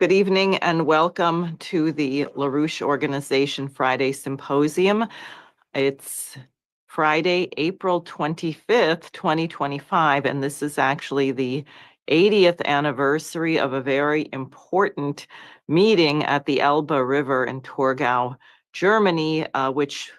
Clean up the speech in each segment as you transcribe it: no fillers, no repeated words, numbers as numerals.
Good evening and welcome to the LaRouche Organization Friday Symposium. It's Friday, April 25th, 2025, and this is actually the 80th anniversary of a very important meeting at the Elbe River in Torgau, Germany, which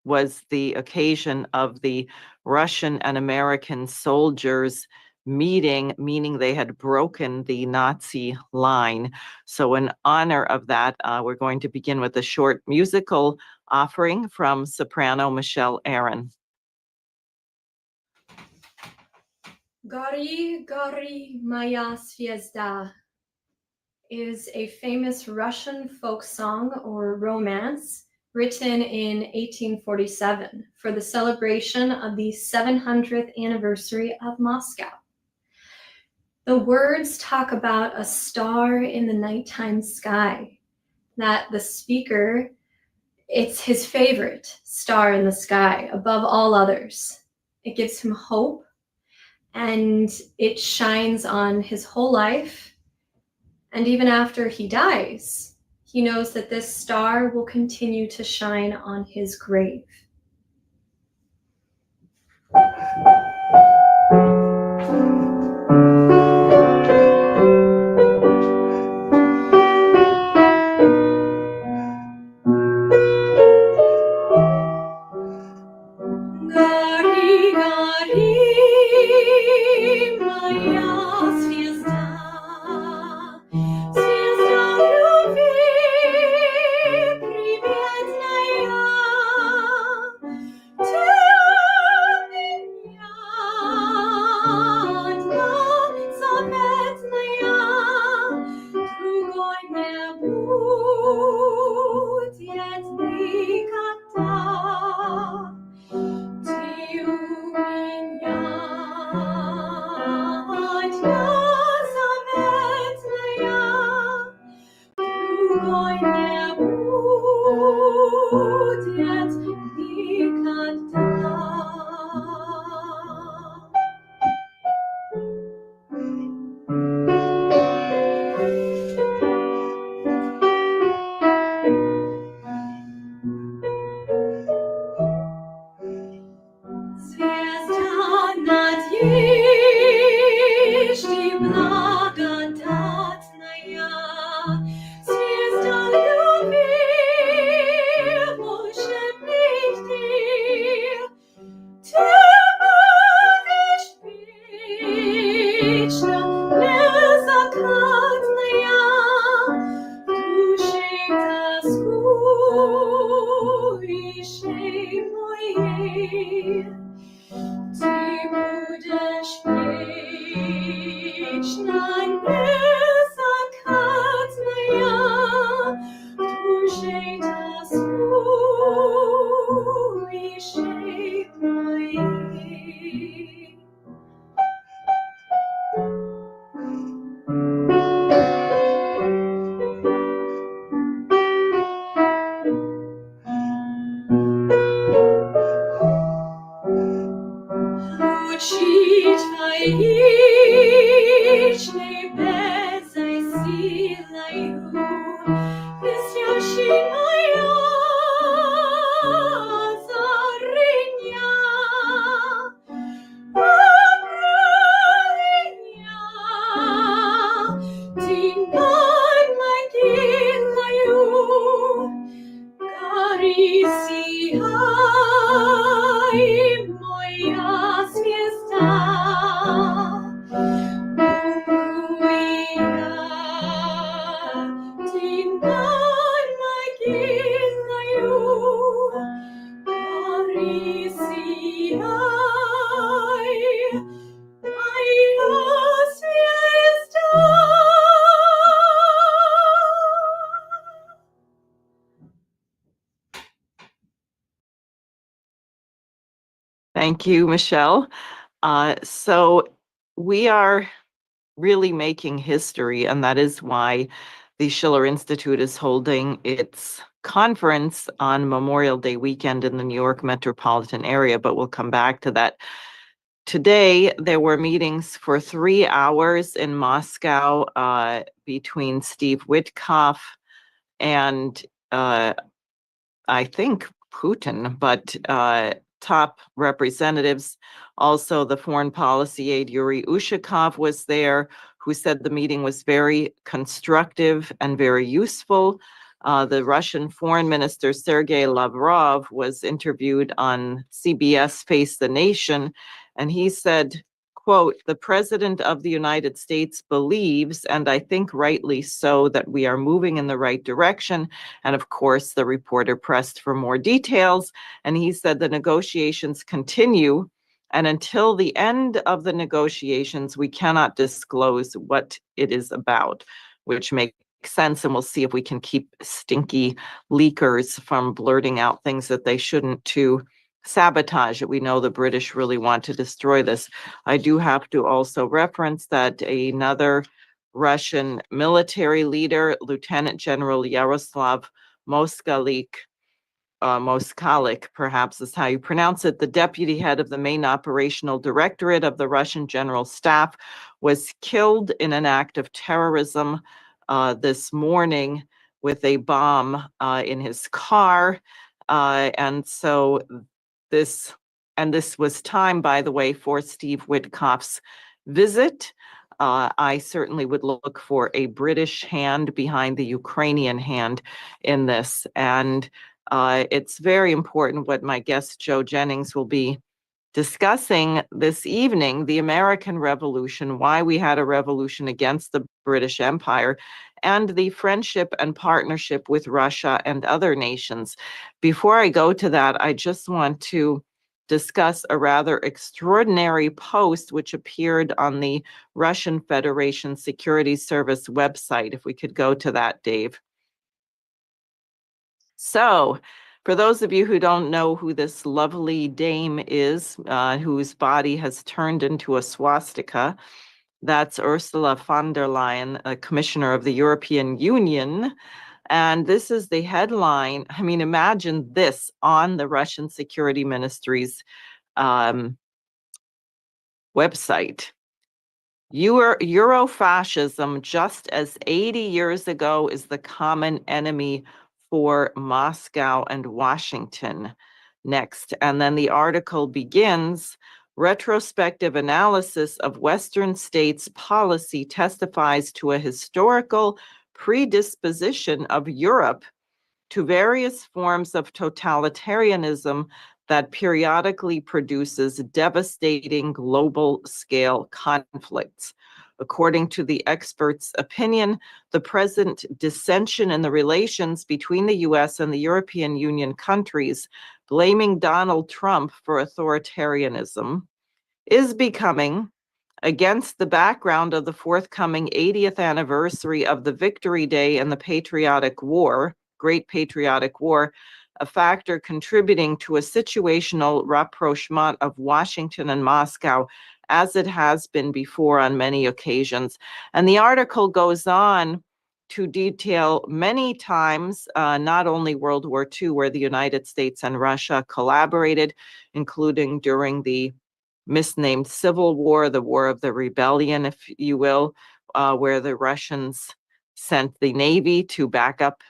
was the occasion of the Russian and American soldiers meaning they had broken the Nazi line. So in honor of that, we're going to begin with a short musical offering from soprano Michelle Aaron. Gori, Gori, Moja Zvezda is a famous Russian folk song or romance written in 1847 for the celebration of the 700th anniversary of Moscow. The words talk about a star in the nighttime sky, that the speaker, it's his favorite star in the sky above all others. It gives him hope, and it shines on his whole life. And even after he dies, he knows that this star will continue to shine on his grave. Gori, Gori, Moja Zvezda, Zvezda любви, приветная, ты от меня одна заветная, другой не будет никогда. Ты у меня одна заветная, другой не будет никогда. Звезда надежды благодатная, звезда любви волшебных, ты будешь вечно беззакатная, души тоскующей моей. Ты будешь вечно беззакатная, душей тоскующей моей. Лучи твои небесной силою, блестящей моя озарения, обрания, ты над могилою, гори сияй, моя звезда. Ты над могилою, гори сияй, моя звезда. Thank you, Michelle. So we are really making history, and that is why the Schiller Institute is holding its conference on Memorial Day weekend in the New York metropolitan area, but we'll come back to that. today there were meetings for 3 hours in Moscow between Steve Witkoff and I think Putin, but top representatives. Also, the foreign policy aide Yuri Ushakov was there, who said the meeting was very constructive and very useful. The Russian foreign minister Sergei Lavrov was interviewed on CBS Face the Nation, and he said, quote, "The President of the United States believes, and I think rightly so, that we are moving in the right direction." And of course, the reporter pressed for more details, and he said the negotiations continue. And until the end of the negotiations, we cannot disclose what it is about, which makes sense. And we'll see if we can keep stinky leakers from blurting out things that they shouldn't to sabotage it. We know the British really want to destroy this. I do have to also reference that another Russian military leader, Lieutenant General Yaroslav Moskalik, Moskalik, perhaps is how you pronounce it, the deputy head of the main operational directorate of the Russian General Staff, was killed in an act of terrorism this morning with a bomb in his car. And so this was time, by the way, for Steve Witkoff's visit. I certainly would look for a British hand behind the Ukrainian hand in this. And it's very important what my guest, Joe Jennings, will be discussing this evening, the American Revolution, why we had a revolution against the British Empire, and the friendship and partnership with Russia and other nations. Before I go to that, I just want to discuss a rather extraordinary post which appeared on the Russian Federation Security Service website. If we could go to that, Dave. So, for those of you who don't know who this lovely dame is, whose body has turned into a swastika, that's Ursula von der Leyen, a commissioner of the European Union. And this is the headline. I mean, imagine this on the Russian Security Ministry's website. Eurofascism, just as 80 years ago, is the common enemy for Moscow and Washington. Next. And then the article begins, retrospective analysis of Western states' policy testifies to a historical predisposition of Europe to various forms of totalitarianism that periodically produces devastating global-scale conflicts. According to the experts' opinion, the present dissension in the relations between the US and the European Union countries, blaming Donald Trump for authoritarianism, is becoming, against the background of the forthcoming 80th anniversary of the Victory Day and the Patriotic War, Great Patriotic War, a factor contributing to a situational rapprochement of Washington and Moscow, as it has been before on many occasions. And the article goes on to detail many times, not only World War II, where the United States and Russia collaborated, including during the misnamed Civil War, the War of the Rebellion, if you will, where the Russians sent the Navy to back up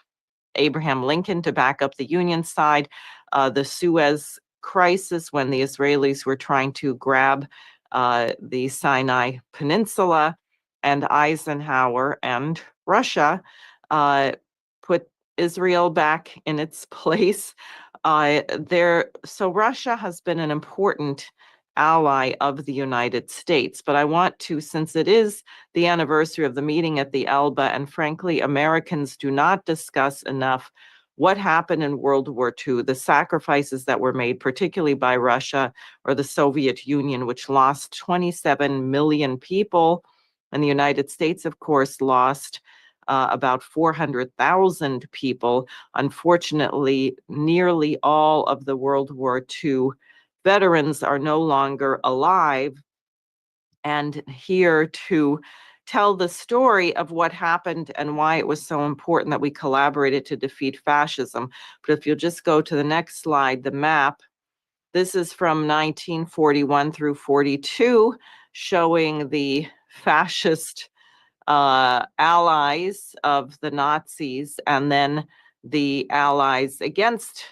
Abraham Lincoln, to back up the Union side, the Suez Crisis, when the Israelis were trying to grab the Sinai Peninsula, and Eisenhower and Russia put Israel back in its place. So Russia has been an important ally of the United States. But I want to, since it is the anniversary of the meeting at the Elba, and frankly, Americans do not discuss enough what happened in World War II, the sacrifices that were made, particularly by Russia or the Soviet Union, which lost 27 million people. And the United States, of course, lost about 400,000 people. Unfortunately, nearly all of the World War II veterans are no longer alive. And here to tell the story of what happened and why it was so important that we collaborated to defeat fascism. But if you'll just go to the next slide, the map, This is from 1941 through 42, showing the fascist allies of the Nazis and then the allies against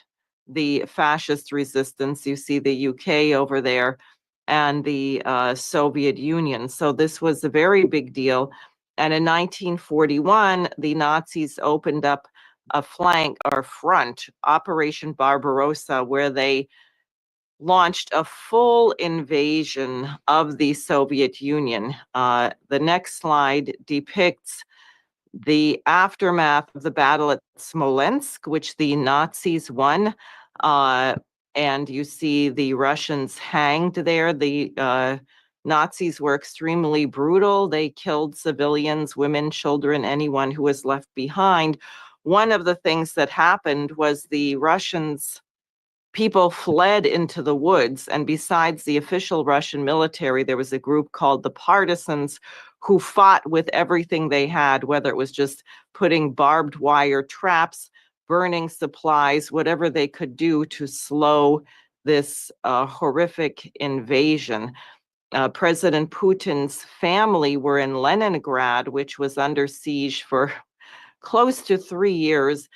the fascist resistance. You see the UK over there and the Soviet Union. So this was a very big deal. And in 1941, the Nazis opened up a flank or front, Operation Barbarossa, where they launched a full invasion of the Soviet Union. The next slide depicts the aftermath of the battle at Smolensk, which the Nazis won. And you see the Russians hanged there. The Nazis were extremely brutal. They killed civilians, women, children, anyone who was left behind. One of the things that happened was the Russians people fled into the woods. And besides the official Russian military, there was a group called the partisans who fought with everything they had, whether it was just putting barbed wire traps, burning supplies, whatever they could do to slow this horrific invasion. President Putin's family were in Leningrad, which was under siege for close to 3 years,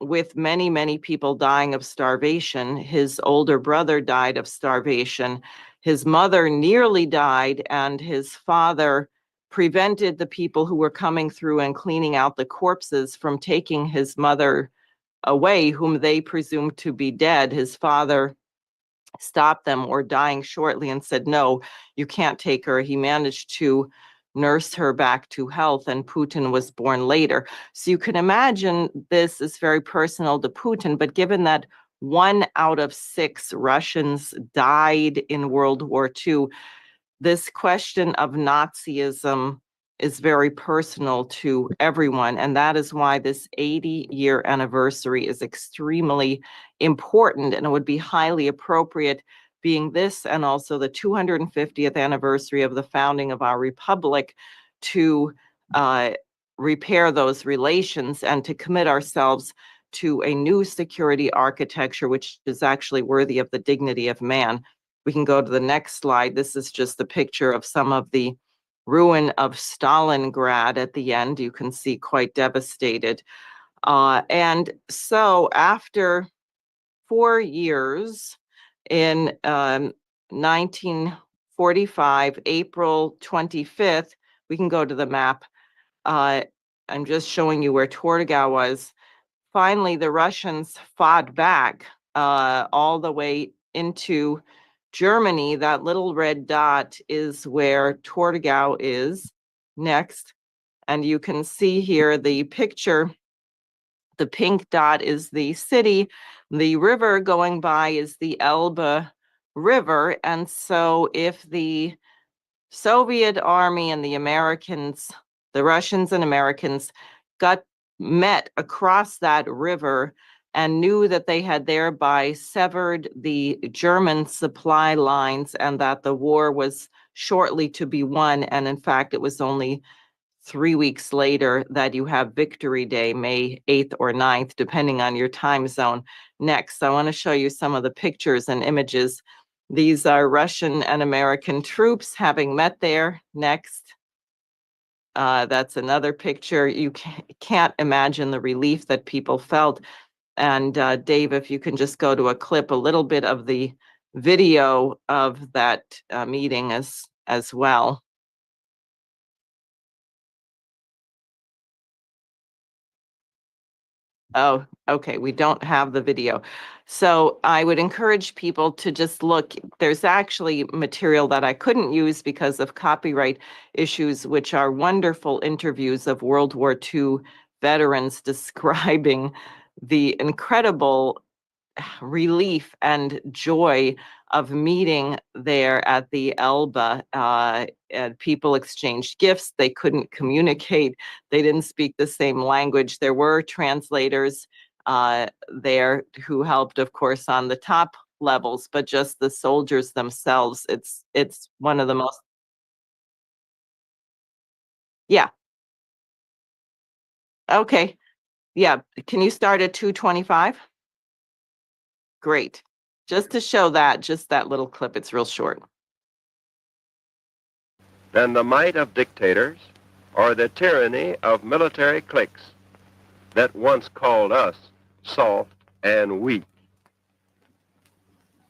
with many, many people dying of starvation. His older brother died of starvation. His mother nearly died, and his father prevented the people who were coming through and cleaning out the corpses from taking his mother away, whom they presumed to be dead. His father stopped them or dying shortly and said, no, you can't take her. He managed to nurse her back to health, and Putin was born later. So you can imagine this is very personal to Putin, but given that 1 out of 6 Russians died in World War II, this question of Nazism is very personal to everyone. And that is why this 80-year anniversary is extremely important, and it would be highly appropriate, being this and also the 250th anniversary of the founding of our republic, to repair those relations and to commit ourselves to a new security architecture, which is actually worthy of the dignity of man. We can go to the next slide. This is just a picture of some of the ruin of Stalingrad at the end. You can see quite devastated. And so after 4 years, in 1945, April 25th, we can go to the map. I'm just showing you where Torgau was. Finally, the Russians fought back all the way into Germany. That little red dot is where Torgau is next. And you can see here the picture. The pink dot is the city. The river going by is the Elbe River. And so if the Soviet army and the Americans, the Russians and Americans, met across that river and knew that they had thereby severed the German supply lines and that the war was shortly to be won. And in fact, it was only 3 weeks later that you have Victory Day, May 8th or 9th, depending on your time zone. Next, I want to show you some of the pictures and images. These are Russian and American troops having met there. Next. That's another picture. You can't imagine the relief that people felt. And Dave, if you can just go to a clip, a little bit of the video of that meeting as well. Oh, okay. We don't have the video. So I would encourage people to just look. There's actually material that I couldn't use because of copyright issues, which are wonderful interviews of World War II veterans describing the incredible relief and joy of meeting there at the Elba. And people exchanged gifts. They couldn't communicate. They didn't speak the same language. There were translators there who helped, of course, on the top levels, but just the soldiers themselves. It's one of the most. Yeah. Okay. Yeah. Can you start at 2:25? Great. just to show that, just that little clip. It's real short. Than the might of dictators or the tyranny of military cliques that once called us soft and weak.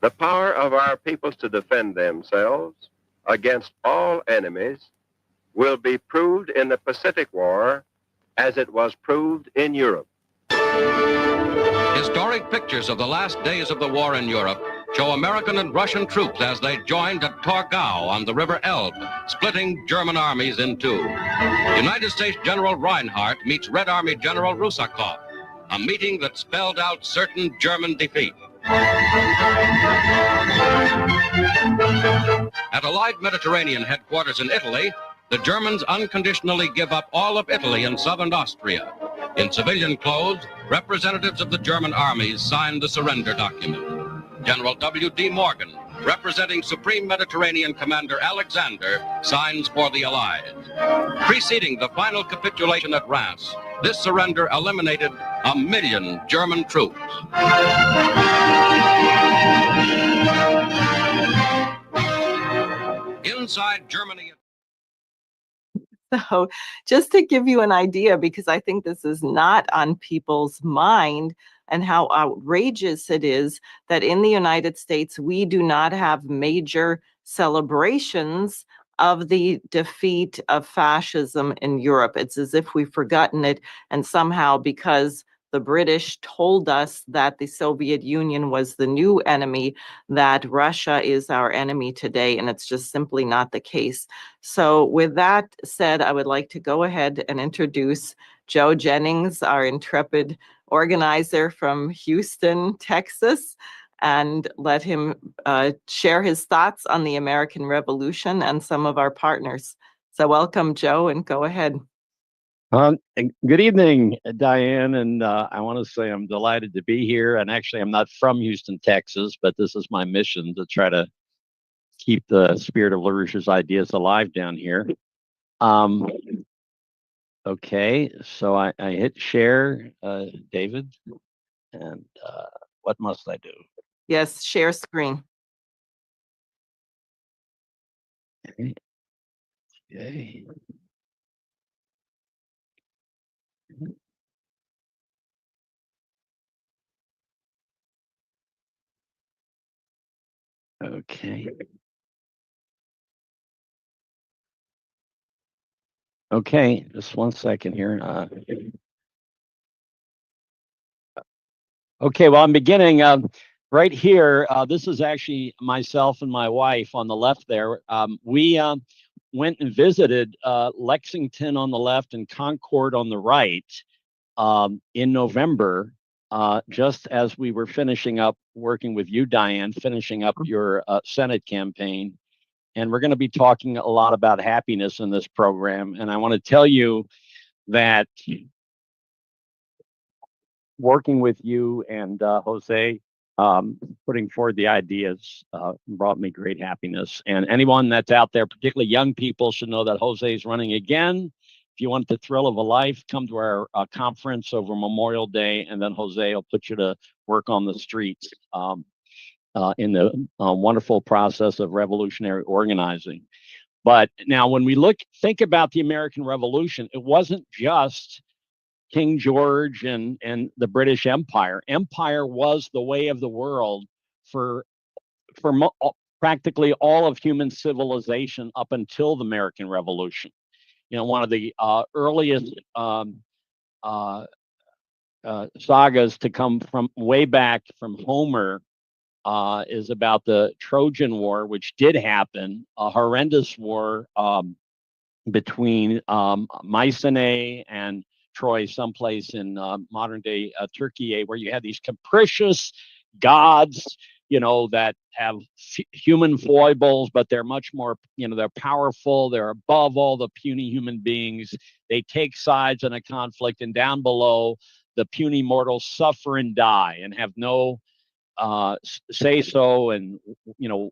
The power of our peoples to defend themselves against all enemies will be proved in the Pacific War as it was proved in Europe. Historic pictures of the last days of the war in Europe show American and Russian troops as they joined at Torgau on the River Elbe, splitting German armies in two. United States General Reinhardt meets Red Army General Rusakov, a meeting that spelled out certain German defeat. At Allied Mediterranean headquarters in Italy, the Germans unconditionally give up all of Italy and southern Austria. In civilian clothes, representatives of the German armies signed the surrender document. General W.D. Morgan, representing Supreme Mediterranean Commander Alexander, signs for the Allies. Preceding the final capitulation at Reims, this surrender eliminated 1 million German troops. Inside Germany. So just to give you an idea, because I think this is not on people's mind and how outrageous it is that in the United States, we do not have major celebrations of the defeat of fascism in Europe. It's as if we've forgotten it, and somehow because the British told us that the Soviet Union was the new enemy, that Russia is our enemy today, and it's just simply not the case. So with that said, I would like to go ahead and introduce Joe Jennings, our intrepid organizer from Houston, Texas, and let him share his thoughts on the American Revolution and some of our partners. So welcome, Joe, and go ahead. Good evening, Diane, and I want to say I'm delighted to be here. And actually, I'm not from Houston, Texas, but this is my mission to try to keep the spirit of LaRouche's ideas alive down here. Okay, so I hit share, David, and what must I do? Yes, share screen. Okay. Okay. Okay. Okay, just 1 second here. Okay, well, I'm beginning right here. This is actually myself and my wife on the left there. We went and visited Lexington on the left and Concord on the right in November, just as we were finishing up working with you, Diane, finishing up your Senate campaign. And we're going to be talking a lot about happiness in this program. And I want to tell you that working with you and Jose, putting forward the ideas brought me great happiness. And anyone that's out there, particularly young people, should know that Jose is running again. If you want the thrill of a life, come to our conference over Memorial Day, and then Jose will put you to work on the streets in the wonderful process of revolutionary organizing. But now when we think about the American Revolution, it wasn't just King George and the British Empire. Empire was the way of the world for practically all of human civilization up until the American Revolution. You know, one of the earliest sagas to come from way back from Homer is about the Trojan War, which did happen, a horrendous war between Mycenae and Troy, someplace in modern day Turkey, where you had these capricious gods, you know, that have human foibles, but they're much more, you know, they're powerful. They're above all the puny human beings. They take sides in a conflict, and down below, the puny mortals suffer and die and have no say so, and you know,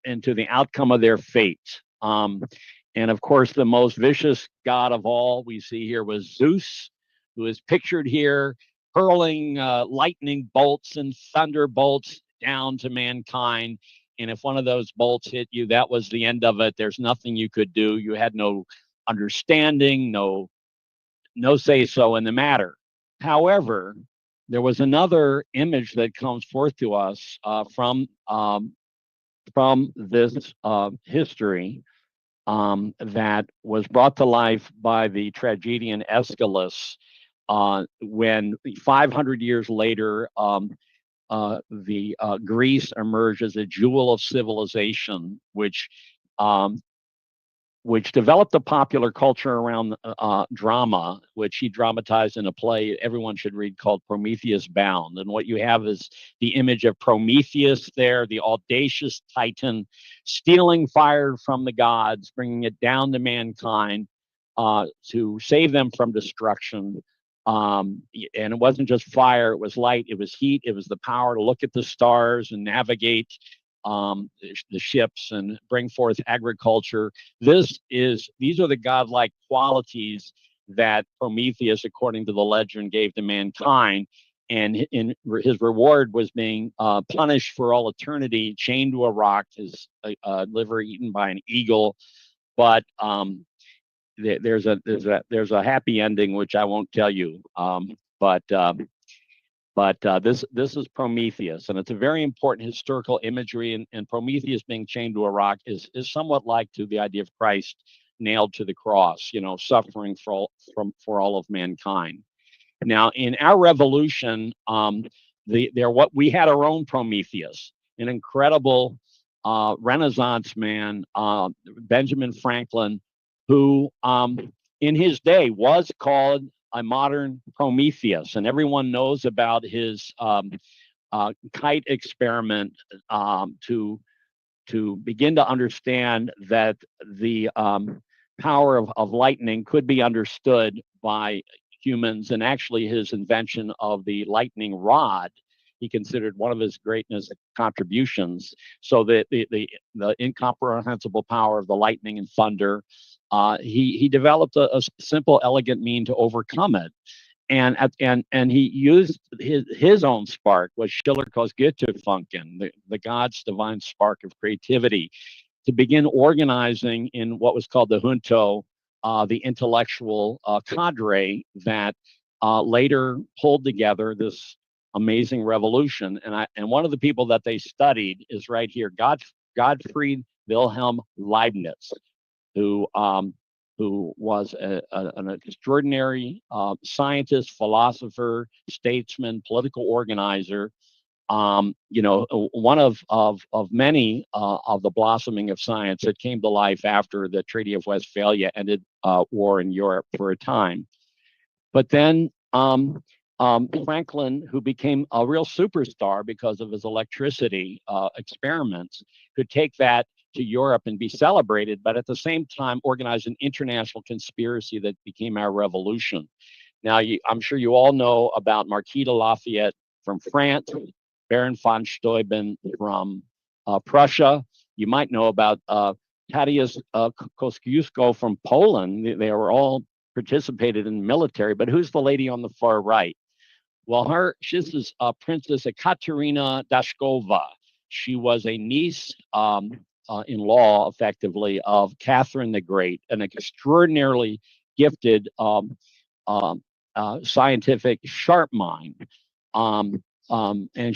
into the outcome of their fate. And of course, the most vicious god of all we see here was Zeus, who is pictured here hurling lightning bolts and thunderbolts down to mankind. And if one of those bolts hit you, that was the end of it. There's nothing you could do. You had no understanding, no say-so in the matter. However, there was another image that comes forth to us from this history that was brought to life by the tragedian Aeschylus when 500 years later, Greece emerged as a jewel of civilization, which developed a popular culture around drama, which he dramatized in a play everyone should read called Prometheus Bound. And what you have is the image of Prometheus there, the audacious Titan, stealing fire from the gods, bringing it down to mankind to save them from destruction. And it wasn't just fire, it was light, it was heat, it was the power to look at the stars and navigate the ships and bring forth agriculture. These are the godlike qualities that Prometheus, according to the legend, gave to mankind. And his reward was being punished for all eternity, chained to a rock, his liver eaten by an eagle. But there's a happy ending, which I won't tell you. But this is Prometheus, and it's a very important historical imagery. And Prometheus being chained to a rock is somewhat like to the idea of Christ nailed to the cross, suffering for all of mankind. Now, in our revolution, we had our own Prometheus, an incredible Renaissance man, Benjamin Franklin, who in his day was called a modern Prometheus, and everyone knows about his kite experiment to begin to understand that the power of lightning could be understood by humans, and actually his invention of the lightning rod he considered one of his greatest contributions. So that the incomprehensible power of the lightning and thunder, he developed a simple, elegant mean to overcome it. And he used his own spark, what Schiller calls Götterfunken, the God's divine spark of creativity, to begin organizing in what was called the junto, the intellectual cadre that later pulled together this amazing revolution. And one of the people that they studied is right here, Gottfried Wilhelm Leibniz, who was an extraordinary scientist, philosopher, statesman, political organizer. One of many of the blossoming of science that came to life after the Treaty of Westphalia ended war in Europe for a time. But then Franklin, who became a real superstar because of his electricity experiments, could take that to Europe and be celebrated, but at the same time organize an international conspiracy that became our revolution. Now, I'm sure you all know about Marquis de Lafayette from France, Baron von Steuben from Prussia. You might know about Tadeusz Kosciuszko from Poland. They were all participated in the military, but who's the lady on the far right? Well, she's Princess Ekaterina Dashkova. She was a niece in law, effectively, of Catherine the Great, an extraordinarily gifted scientific sharp mind. And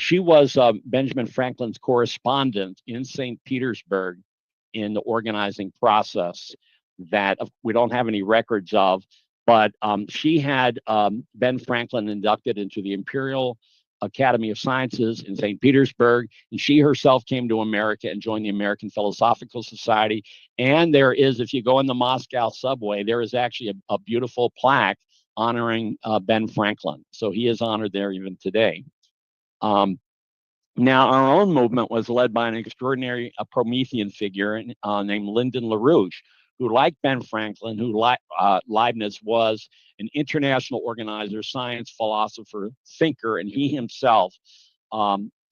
she was Benjamin Franklin's correspondent in St. Petersburg in the organizing process that we don't have any records of, but she had Ben Franklin inducted into the Imperial Academy of Sciences in St. Petersburg, and she herself came to America and joined the American Philosophical Society. And there is, if you go in the Moscow subway, there is actually a beautiful plaque honoring Ben Franklin. So he is honored there even today. Now, our own movement was led by an extraordinary Promethean figure named Lyndon LaRouche, who, like Ben Franklin, Leibniz, was an international organizer, science philosopher, thinker, and he himself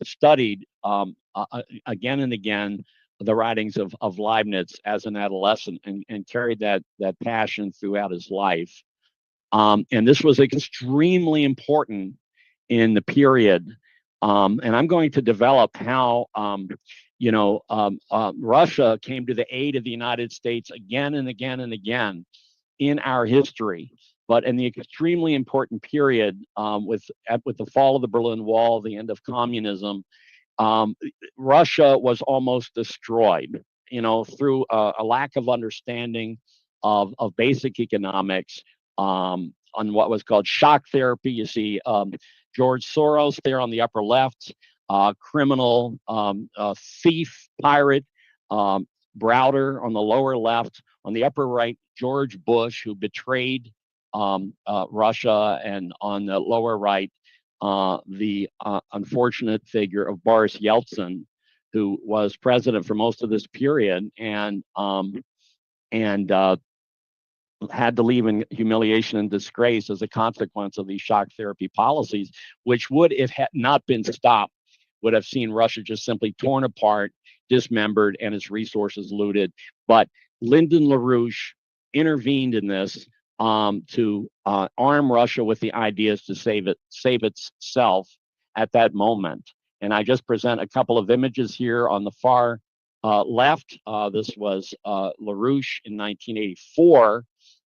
studied again and again the writings of Leibniz as an adolescent and carried that passion throughout his life. And this was extremely important in the period And I'm going to develop how, Russia came to the aid of the United States again and again and again in our history. But in the extremely important period with the fall of the Berlin Wall, the end of communism, Russia was almost destroyed, through a lack of understanding of basic economics, on what was called shock therapy. You see George Soros there on the upper left, criminal, thief, pirate, Browder on the lower left. On the upper right, George Bush, who betrayed Russia, and on the lower right, the unfortunate figure of Boris Yeltsin, who was president for most of this period, and had to leave in humiliation and disgrace as a consequence of these shock therapy policies, which would, if had not been stopped, would have seen Russia just simply torn apart, dismembered, and its resources looted. But Lyndon LaRouche intervened in this to arm Russia with the ideas to save itself at that moment. And I just present a couple of images here on the far left. This was LaRouche in 1984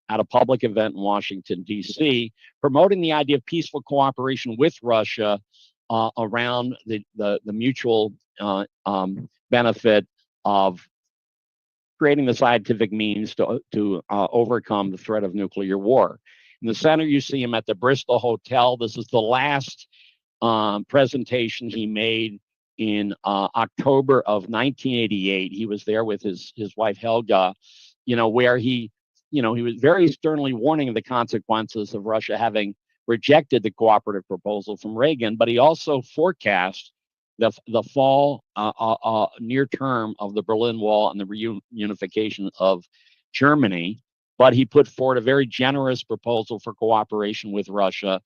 at a public event in Washington, D.C., promoting the idea of peaceful cooperation with Russia around the mutual benefit of creating the scientific means to overcome the threat of nuclear war. In the center, you see him at the Bristol Hotel. This is the last presentation he made in October of 1988. He was there with his wife Helga, where he was very sternly warning of the consequences of Russia having rejected the cooperative proposal from Reagan, but he also forecast the fall near term of the Berlin Wall and the reunification of Germany. But he put forward a very generous proposal for cooperation with Russia,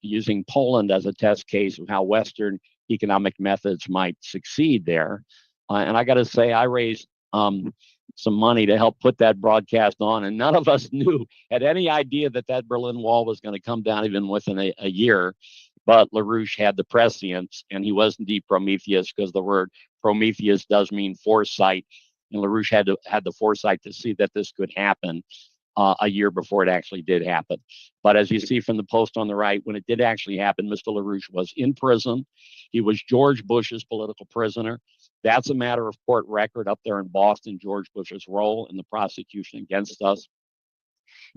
using Poland as a test case of how Western economic methods might succeed there. And I got to say, I raised some money to help put that broadcast on, and none of us had any idea that Berlin Wall was going to come down even within a year. But LaRouche had the prescience, and he was indeed Prometheus, because the word Prometheus does mean foresight, and LaRouche had the foresight to see that this could happen a year before it actually did happen. But as you see from the post on the right, when it did actually happen, Mr. LaRouche was in prison. He was George Bush's political prisoner. That's a matter of court record up there in Boston, George Bush's role in the prosecution against us.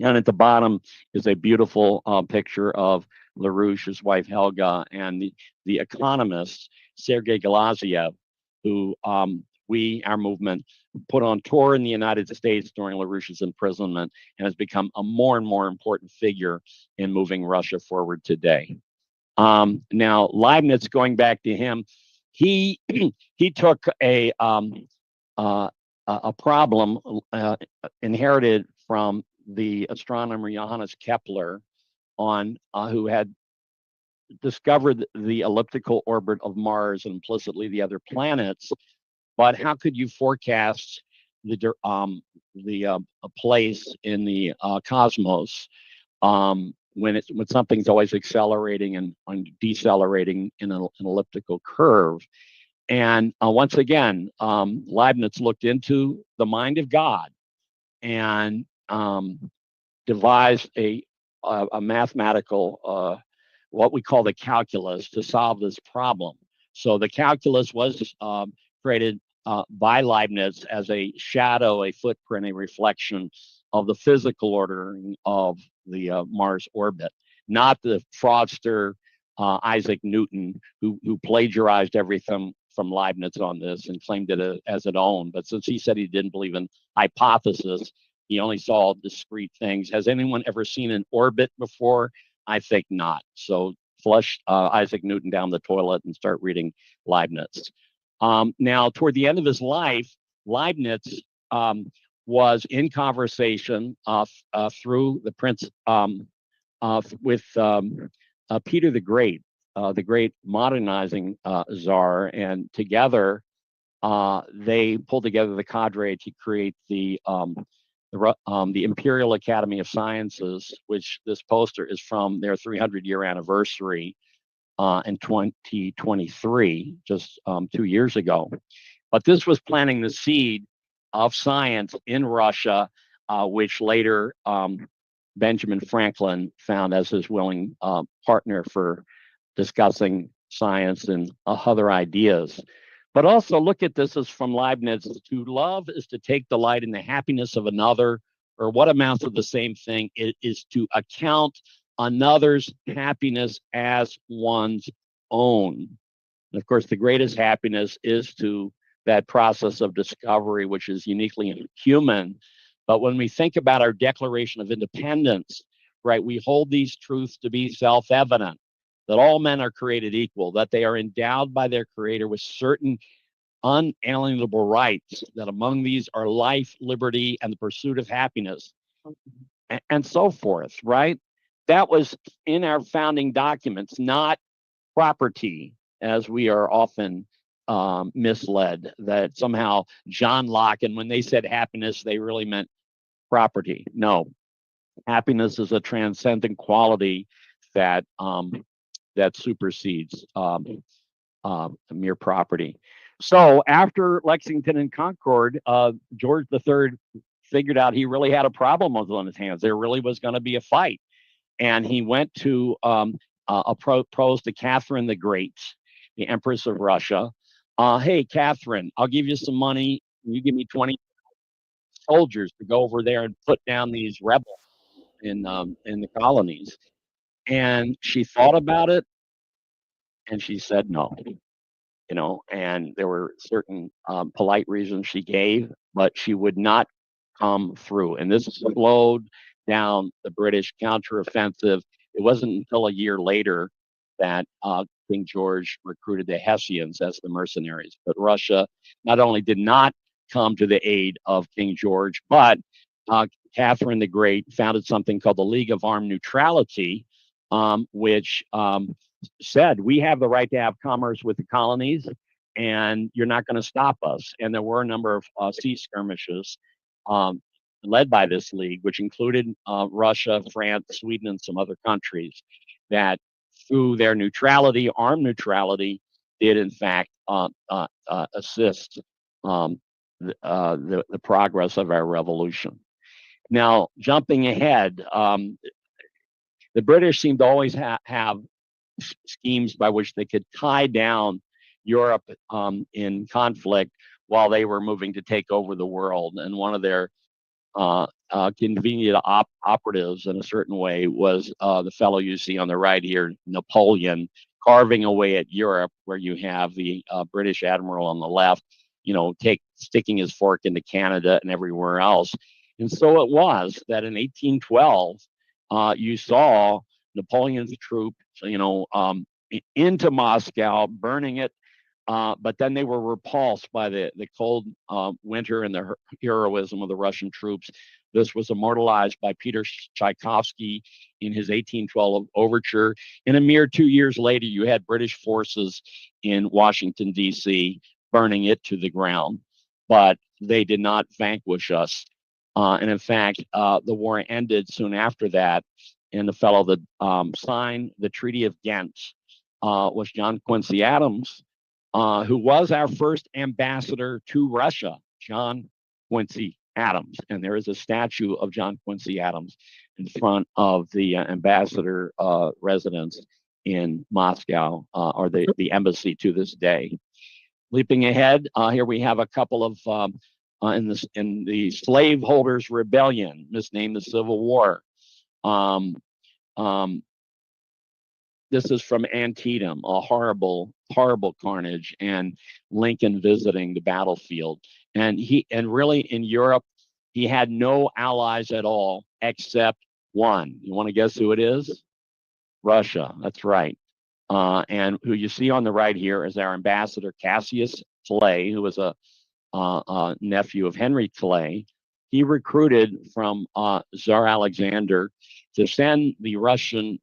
And at the bottom is a beautiful picture of LaRouche, his wife Helga, and the economist Sergei Glaziev, who our movement, put on tour in the United States during LaRouche's imprisonment, and has become a more and more important figure in moving Russia forward today. Now, Leibniz, going back to him, he took a problem inherited from the astronomer Johannes Kepler, who had discovered the elliptical orbit of Mars and implicitly the other planets. But how could you forecast a place in the cosmos when something's always accelerating and decelerating in an elliptical curve? And once again, Leibniz looked into the mind of God and devised a mathematical, what we call the calculus, to solve this problem. So the calculus was created by Leibniz as a shadow, a footprint, a reflection of the physical ordering of the Mars orbit, not the fraudster Isaac Newton, who plagiarized everything from Leibniz on this and claimed it as its own. But since he said he didn't believe in hypothesis, he only saw discrete things. Has anyone ever seen an orbit before? I think not. So flush Isaac Newton down the toilet and start reading Leibniz. Now, toward the end of his life, Leibniz was in conversation through the prince with Peter the great modernizing czar, and together they pulled together the cadre to create the Imperial Academy of Sciences, which this poster is from their 300-year anniversary in 2023, just 2 years ago. But this was planting the seed of science in Russia, which later Benjamin Franklin found as his willing partner for discussing science and other ideas. But also look at this as from Leibniz: to love is to take delight in the happiness of another, or what amounts to the same thing. It is to account another's happiness as one's own. And of course, the greatest happiness is to that process of discovery, which is uniquely human. But when we think about our Declaration of Independence, right, we hold these truths to be self-evident, that all men are created equal, that they are endowed by their Creator with certain unalienable rights, that among these are life, liberty, and the pursuit of happiness, and so forth, right? That was in our founding documents, not property, as we are often misled, that somehow John Locke, and when they said happiness, they really meant property. No, happiness is a transcendent quality that that supersedes mere property. So after Lexington and Concord, George III figured out he really had a problem on his hands. There really was going to be a fight, and he went to propose to Catherine the Great, the Empress of Russia. Hey, Catherine, I'll give you some money. You give me 20 soldiers to go over there and put down these rebels in the colonies. And she thought about it, and she said no. And there were certain polite reasons she gave, but she would not come through. And this slowed down the British counteroffensive. It wasn't until a year later that King George recruited the Hessians as the mercenaries. But Russia not only did not come to the aid of King George, but Catherine the Great founded something called the League of Armed Neutrality, which said, we have the right to have commerce with the colonies, and you're not going to stop us. And there were a number of sea skirmishes led by this league, which included Russia, France, Sweden, and some other countries that, through their neutrality, armed neutrality, did in fact assist the progress of our revolution. Now, jumping ahead, the British seemed to always have schemes by which they could tie down Europe in conflict while they were moving to take over the world. And one of their convenient operatives in a certain way was the fellow you see on the right here, Napoleon, carving away at Europe, where you have the British admiral on the left, sticking his fork into Canada and everywhere else. And so it was that in 1812, you saw Napoleon's troops, into Moscow, burning it. But then they were repulsed by the cold winter and the heroism of the Russian troops. This was immortalized by Peter Tchaikovsky in his 1812 overture. And a mere 2 years later, you had British forces in Washington, D.C., burning it to the ground. But they did not vanquish us. And in fact, the war ended soon after that. And the fellow that signed the Treaty of Ghent was John Quincy Adams, who was our first ambassador to Russia, John Quincy Adams. And there is a statue of John Quincy Adams in front of the ambassador residence in Moscow, or the embassy to this day. Leaping ahead, here we have a couple of in the slaveholders' rebellion, misnamed the Civil War. This is from Antietam, a horrible, horrible carnage, and Lincoln visiting the battlefield. And really in Europe, he had no allies at all except one. You want to guess who it is? Russia. That's right. And who you see on the right here is our ambassador Cassius Clay, who was a nephew of Henry Clay. He recruited from Tsar Alexander to send the Russian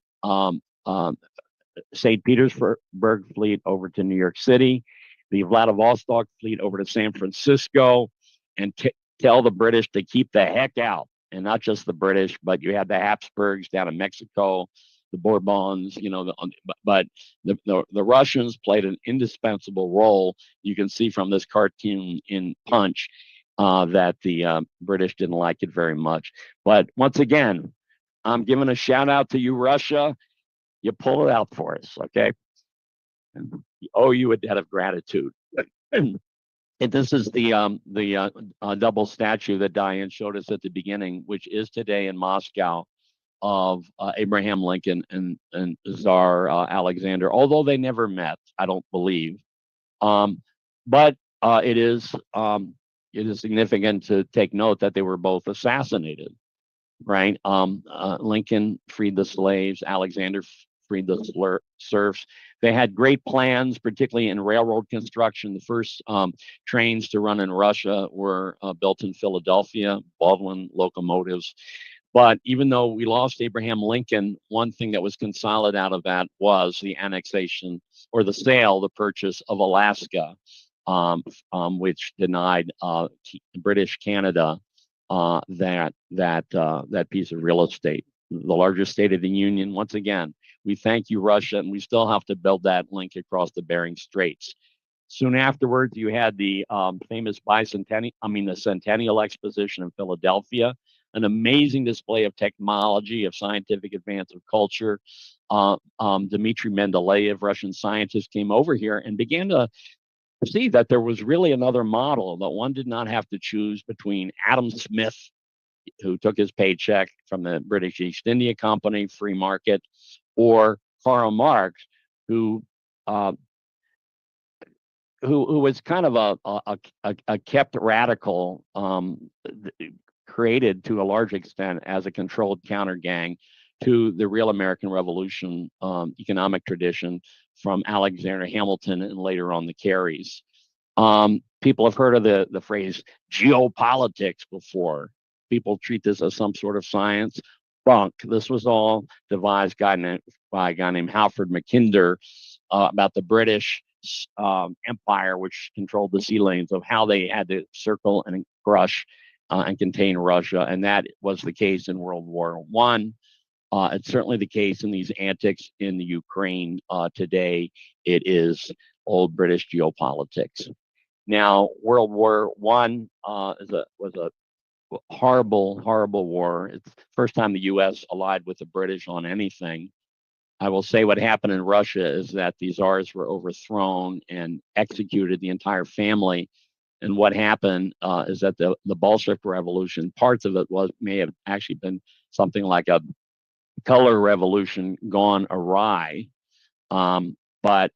St. Petersburg fleet over to New York City, the Vladivostok fleet over to San Francisco, and tell the British to keep the heck out. And not just the British, but you had the Habsburgs down in Mexico, the Bourbons, but the Russians played an indispensable role. You can see from this cartoon in Punch that the British didn't like it very much. But once again, I'm giving a shout out to you, Russia. You pull it out for us, okay? And we owe you a debt of gratitude. And this is the double statue that Diane showed us at the beginning, which is today in Moscow, of Abraham Lincoln and Tsar Alexander, although they never met, I don't believe. But it is significant to take note that they were both assassinated, right? Lincoln freed the slaves, Alexander freed the serfs. They had great plans, particularly in railroad construction. The first trains to run in Russia were built in Philadelphia, Baldwin locomotives. But even though we lost Abraham Lincoln, one thing that was consolidated out of that was the annexation or the sale, the purchase of Alaska, which denied British Canada that piece of real estate, the largest state of the Union. Once again, we thank you, Russia, and we still have to build that link across the Bering Straits. Soon afterwards, you had the famous the Centennial Exposition in Philadelphia, an amazing display of technology, of scientific advance, of culture. Dmitry Mendeleev, Russian scientist, came over here and began to see that there was really another model, that one did not have to choose between Adam Smith, who took his paycheck from the British East India Company, free market, or Karl Marx, who was kind of a kept radical, created to a large extent as a controlled counter gang to the real American Revolution economic tradition from Alexander Hamilton and later on the Careys. People have heard of the phrase geopolitics before. People treat this as some sort of science. Bunk. This was all devised by a guy named Halford Mackinder about the British Empire, which controlled the sea lanes, of how they had to circle and crush and contain Russia. And that was the case in World War I. It's certainly the case in these antics in the Ukraine today. It is old British geopolitics. Now, World War I was a horrible, horrible war. It's the first time the U.S. allied with the British on anything. I will say what happened in Russia is that the czars were overthrown and executed the entire family. And what happened is that the Bolshevik Revolution, parts of it may have actually been something like a color revolution gone awry. But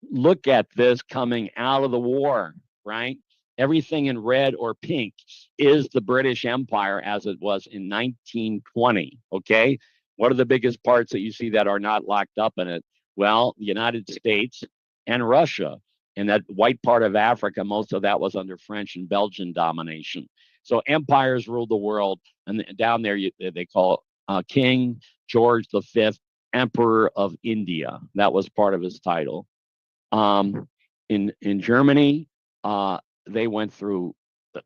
look at this coming out of the war, right? Everything in red or pink is the British Empire as it was in 1920, okay? What are the biggest parts that you see that are not locked up in it? Well, the United States and Russia. And that white part of Africa, most of that was under French and Belgian domination. So empires ruled the world. And down there, they call King George V, Emperor of India. That was part of his title. In Germany, they went through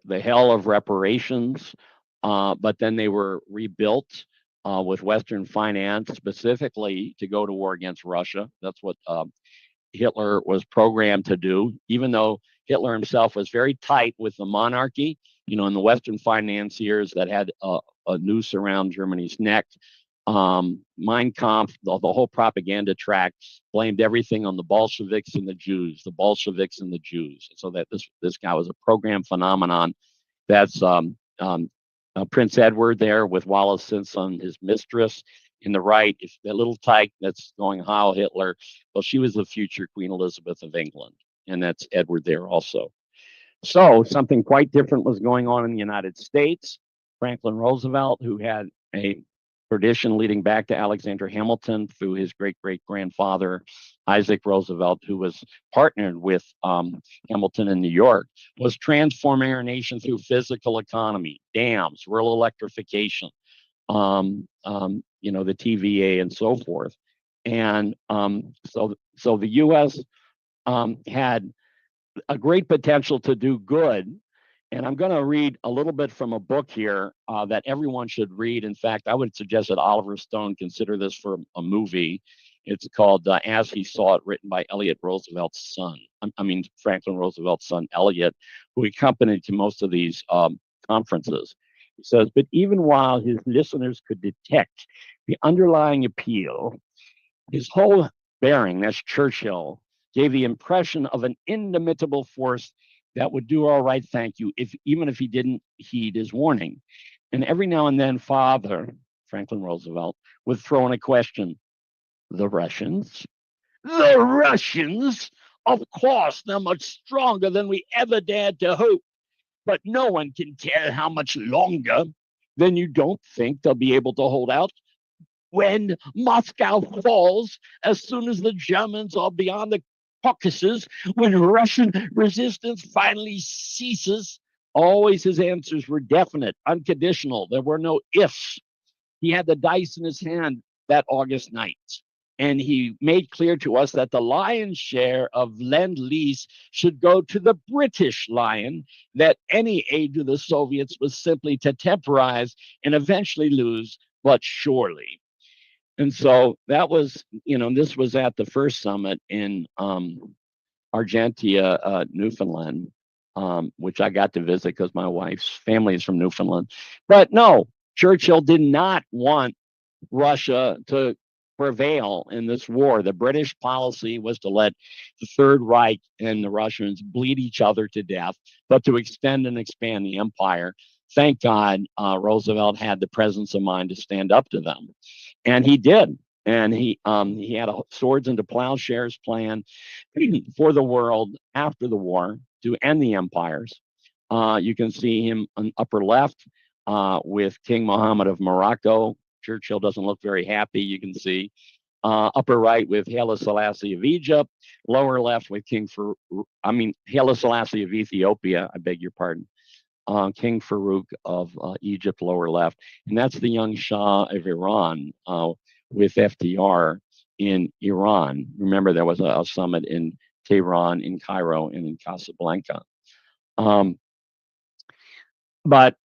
the hell of reparations, but then they were rebuilt with Western finance, specifically to go to war against Russia. That's what Hitler was programmed to do, even though Hitler himself was very tight with the monarchy, and the Western financiers that had a noose around Germany's neck. Mein Kampf, the whole propaganda track, blamed everything on the Bolsheviks and the Jews, so that this guy was a program phenomenon. That's Prince Edward there with Wallace Simpson, his mistress. In the right, if that little tyke that's going Heil Hitler, well, she was the future Queen Elizabeth of England, and that's Edward there also. So something quite different was going on in the United States. Franklin Roosevelt, who had a tradition leading back to Alexander Hamilton through his great-great-grandfather, Isaac Roosevelt, who was partnered with Hamilton in New York, was transforming our nation through physical economy, dams, rural electrification, the TVA and so forth. And so the U.S. Had a great potential to do good And I'm going to read a little bit from a book here that everyone should read. In fact, I would suggest that Oliver Stone consider this for a movie. It's called As He Saw It, written by Elliot Roosevelt's son. Franklin Roosevelt's son, Elliot, who accompanied to most of these conferences. He says, but even while his listeners could detect the underlying appeal, his whole bearing, that's Churchill, gave the impression of an inimitable force that would do all right, thank you, even if he didn't heed his warning. And every now and then, Father, Franklin Roosevelt, would throw in a question. The Russians? The Russians? Of course, they're much stronger than we ever dared to hope. But no one can tell how much longer. Then you don't think they'll be able to hold out? When Moscow falls, as soon as the Germans are beyond the Caucasus, when Russian resistance finally ceases, always his answers were definite, unconditional. There were no ifs. He had the dice in his hand that August night. And he made clear to us that the lion's share of Lend-Lease should go to the British lion, that any aid to the Soviets was simply to temporize and eventually lose, but surely. And so that was, this was at the first summit in Argentia, Newfoundland, which I got to visit because my wife's family is from Newfoundland. But no, Churchill did not want Russia to prevail in this war. The British policy was to let the Third Reich and the Russians bleed each other to death, but to extend and expand the empire. Thank God Roosevelt had the presence of mind to stand up to them. And he did. And he had a swords into plowshares plan for the world after the war to end the empires. You can see him on upper left with King Mohammed of Morocco. Churchill doesn't look very happy, you can see. Upper right with Haile Selassie of Egypt. Lower left with Haile Selassie of Ethiopia, I beg your pardon. King Farouk of Egypt, lower left. And that's the young Shah of Iran with FDR in Iran. Remember, there was a summit in Tehran, in Cairo, and in Casablanca. But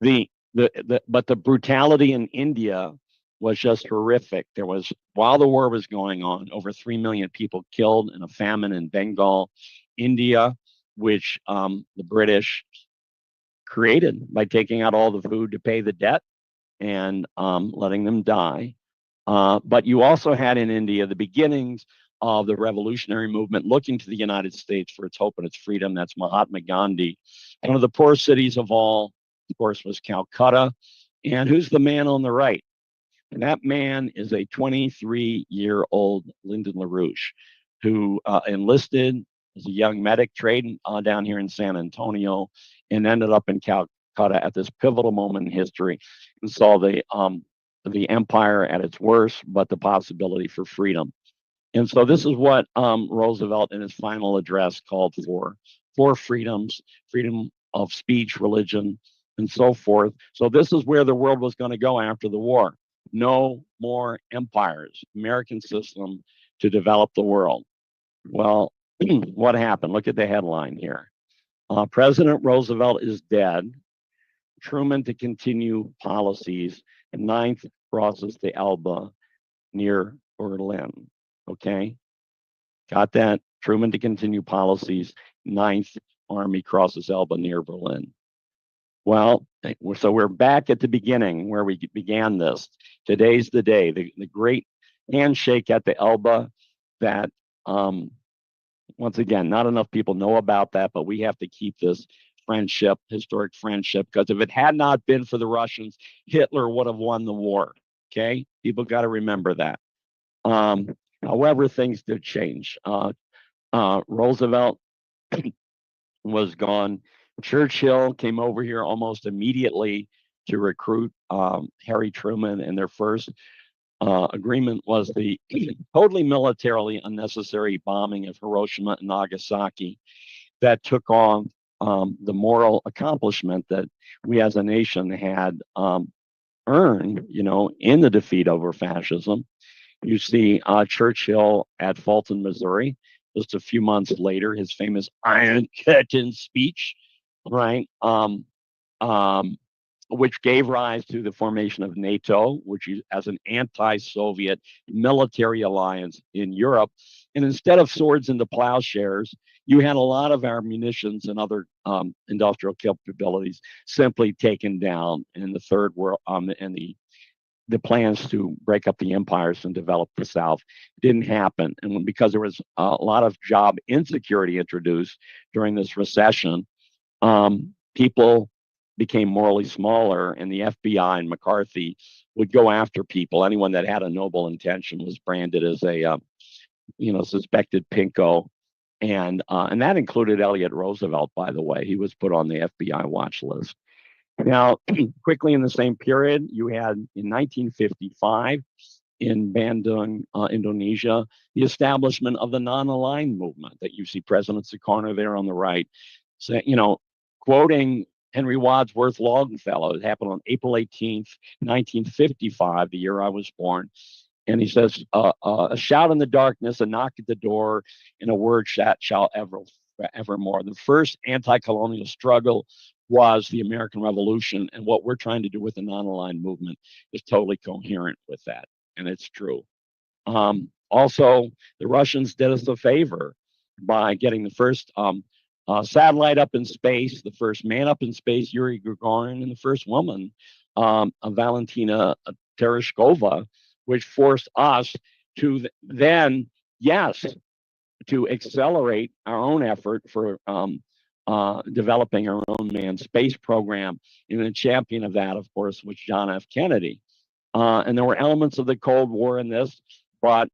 the brutality in India was just horrific. While the war was going on, over 3 million people killed in a famine in Bengal, India, which the British created by taking out all the food to pay the debt and letting them die. But you also had in India the beginnings of the revolutionary movement looking to the United States for its hope and its freedom. That's Mahatma Gandhi. One of the poorest cities of all, of course, was Calcutta. And who's the man on the right? And that man is a 23-year-old Lyndon LaRouche who enlisted as a young medic, trained down here in San Antonio, and ended up in Calcutta at this pivotal moment in history and saw the empire at its worst, but the possibility for freedom. And so this is what Roosevelt in his final address called for: four freedoms, freedom of speech, religion, and so forth. So this is where the world was going to go after the war. No more empires, American system to develop the world. Well, what happened? Look at the headline here. President Roosevelt is dead. Truman to continue policies. And Ninth crosses the Elbe near Berlin. Okay? Got that? Truman to continue policies. Ninth Army crosses Elbe near Berlin. Well, so we're back at the beginning where we began this. Today's the day, the great handshake at the Elbe that, once again, not enough people know about that, but we have to keep this friendship, historic friendship, because if it had not been for the Russians, Hitler would have won the war. Okay? People got to remember that. However, things did change. Roosevelt was gone. Churchill came over here almost immediately to recruit Harry Truman, and their first agreement was the totally militarily unnecessary bombing of Hiroshima and Nagasaki that took on the moral accomplishment that we as a nation had earned, in the defeat over fascism. You see Churchill at Fulton, Missouri, just a few months later, his famous Iron Curtain speech right? Which gave rise to the formation of NATO, which is as an anti-Soviet military alliance in Europe. And instead of swords into plowshares, you had a lot of our munitions and other industrial capabilities simply taken down in the third world, and the plans to break up the empires and develop the South didn't happen. And because there was a lot of job insecurity introduced during this recession, people became morally smaller, and the FBI and McCarthy would go after people. Anyone that had a noble intention was branded as a suspected pinko, and that included Elliot Roosevelt, by the way. He was put on the FBI watch list. Now, quickly in the same period, you had in 1955 in Bandung, Indonesia, the establishment of the non-aligned movement that you see President Sukarno there on the right, quoting Henry Wadsworth Longfellow. It happened on April 18th, 1955, the year I was born. And he says, a shout in the darkness, a knock at the door, and a word shall evermore. The first anti-colonial struggle was the American Revolution, and what we're trying to do with the non-aligned movement is totally coherent with that, and it's true. Also, the Russians did us a favor by getting the first satellite up in space, the first man up in space, Yuri Gagarin, and the first woman, Valentina Tereshkova, which forced us to then, yes, to accelerate our own effort for developing our own manned space program. And the champion of that, of course, was John F. Kennedy. And there were elements of the Cold War in this, but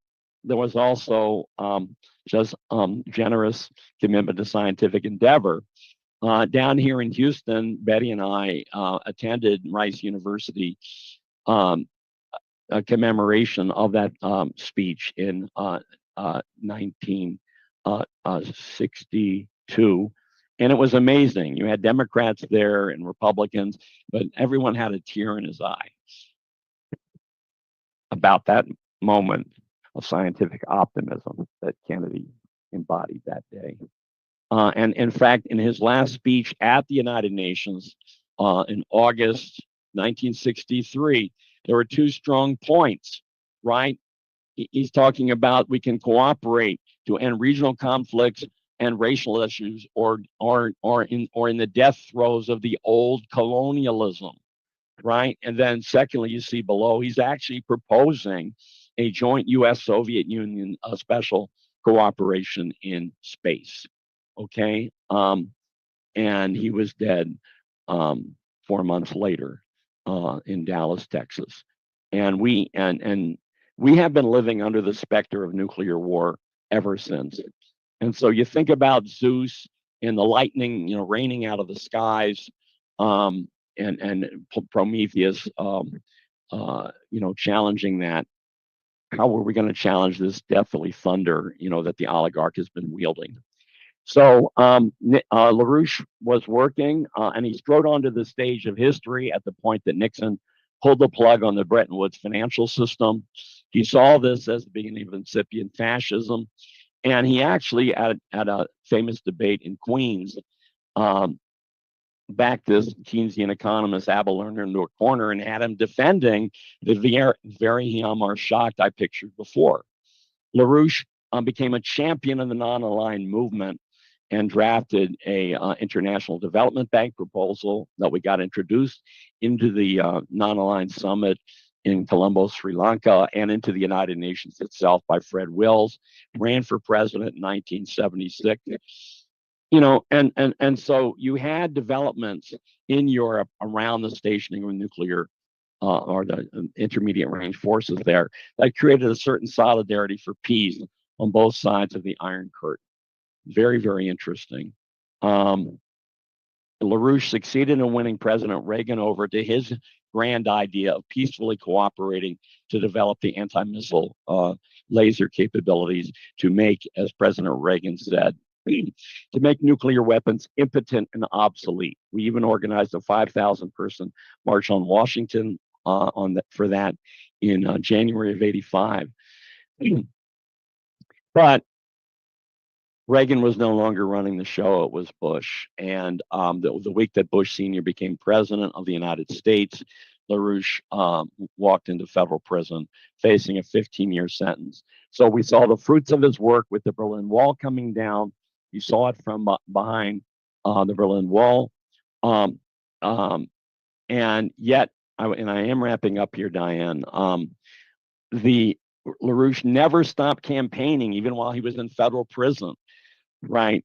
there was also just generous commitment to scientific endeavor. Down here in Houston, Betty and I attended Rice University a commemoration of that speech in 1962. And it was amazing. You had Democrats there and Republicans, but everyone had a tear in his eye about that moment of scientific optimism that Kennedy embodied that day. And in fact, in his last speech at the United Nations in August 1963, there were two strong points, right? He's talking about we can cooperate to end regional conflicts and racial issues, or in the death throes of the old colonialism, right? And then secondly, you see below, he's actually proposing a joint U.S.-Soviet Union special cooperation in space. Okay, and he was dead 4 months later in Dallas, Texas, and we have been living under the specter of nuclear war ever since. And so you think about Zeus and the lightning, raining out of the skies, and Prometheus, challenging that. How are we going to challenge this deathly thunder, that the oligarch has been wielding? So LaRouche was working, and he strode onto the stage of history at the point that Nixon pulled the plug on the Bretton Woods financial system. He saw this as the beginning of incipient fascism, and he actually, at a famous debate in Queens, backed this Keynesian economist, Abel Lerner, into a corner and had him defending the very Hyamar shocked I pictured before. LaRouche became a champion of the non-aligned movement and drafted a international development bank proposal that we got introduced into the non-aligned summit in Colombo, Sri Lanka, and into the United Nations itself by Fred Wills. Ran for president in 1976. And so you had developments in Europe around the stationing of nuclear or the intermediate range forces there that created a certain solidarity for peace on both sides of the Iron Curtain. Very, very interesting. LaRouche succeeded in winning President Reagan over to his grand idea of peacefully cooperating to develop the anti-missile laser capabilities to make, as President Reagan said, to make nuclear weapons impotent and obsolete. We even organized a 5,000-person march on Washington for that in January of '85. But Reagan was no longer running the show. It was Bush. And the week that Bush Sr. became president of the United States, LaRouche walked into federal prison facing a 15-year sentence. So we saw the fruits of his work with the Berlin Wall coming down. You saw it from behind the Berlin Wall. And yet, I am wrapping up here, Diane, the LaRouche never stopped campaigning, even while he was in federal prison. Right.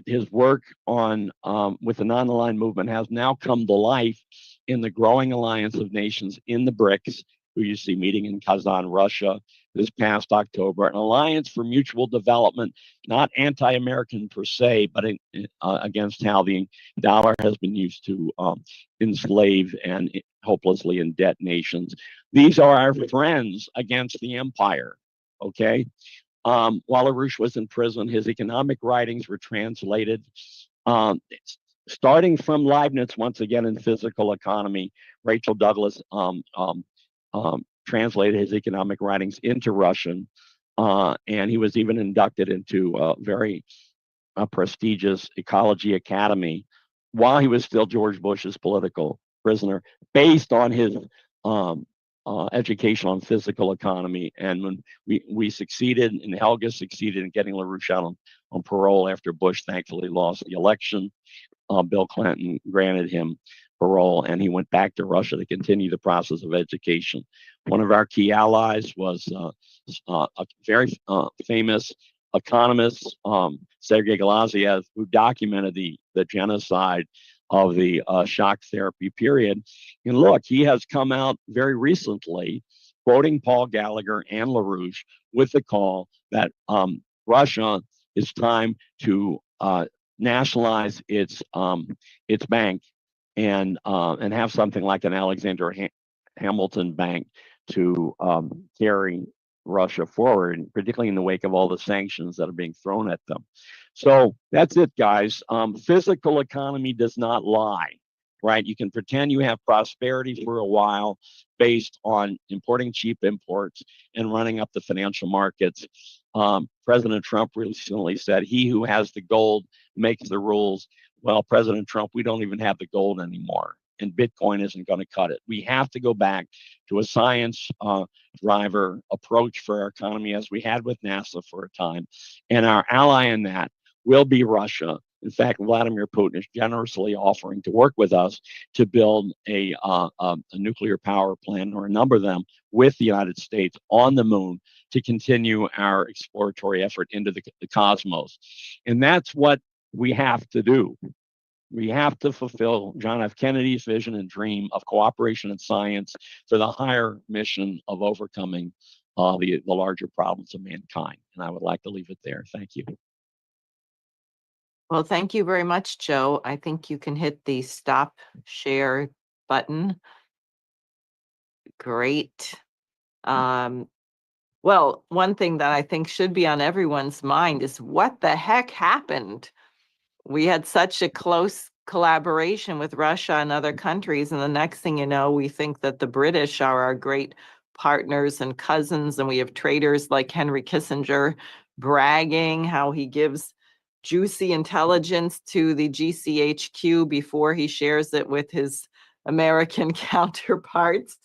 His work on with the non-aligned movement has now come to life in the growing alliance of nations in the BRICS, who you see meeting in Kazan, Russia, this past October, an alliance for mutual development, not anti-American per se, but against how the dollar has been used to enslave and hopelessly in debt nations. These are our friends against the empire. Okay. While LaRouche was in prison, his economic writings were translated, starting from Leibniz, once again in Physical Economy. Rachel Douglas translated his economic writings into Russian, and he was even inducted into a very prestigious Ecology Academy while he was still George Bush's political prisoner, based on his education on physical economy. And when we succeeded, and Helga succeeded in getting LaRouche out on parole after Bush thankfully lost the election, Bill Clinton granted him parole, and he went back to Russia to continue the process of education. One of our key allies was a very famous economist, Sergei Glaziev, who documented the genocide of the shock therapy period. And look, he has come out very recently quoting Paul Gallagher and LaRouche with the call that Russia, it's time to nationalize its bank and have something like an Alexander Hamilton bank to carry Russia forward, particularly in the wake of all the sanctions that are being thrown at them. So that's it, guys. Physical economy does not lie, right? You can pretend you have prosperity for a while based on importing cheap imports and running up the financial markets. President Trump recently said, "He who has the gold makes the rules." Well, President Trump, we don't even have the gold anymore, and Bitcoin isn't going to cut it. We have to go back to a science driver approach for our economy, as we had with NASA for a time. And our ally in that will be Russia. In fact, Vladimir Putin is generously offering to work with us to build a nuclear power plant, or a number of them, with the United States on the moon to continue our exploratory effort into the cosmos. And that's what we have to do. We have to fulfill John F. Kennedy's vision and dream of cooperation in science for the higher mission of overcoming the larger problems of mankind. And I would like to leave it there. Thank you. Well, thank you very much, Joe. I think you can hit the stop share button. Great. Well, one thing that I think should be on everyone's mind is what the heck happened? We had such a close collaboration with Russia and other countries, and the next thing you know, we think that the British are our great partners and cousins, and we have traitors like Henry Kissinger bragging how he gives juicy intelligence to the GCHQ before he shares it with his American counterparts.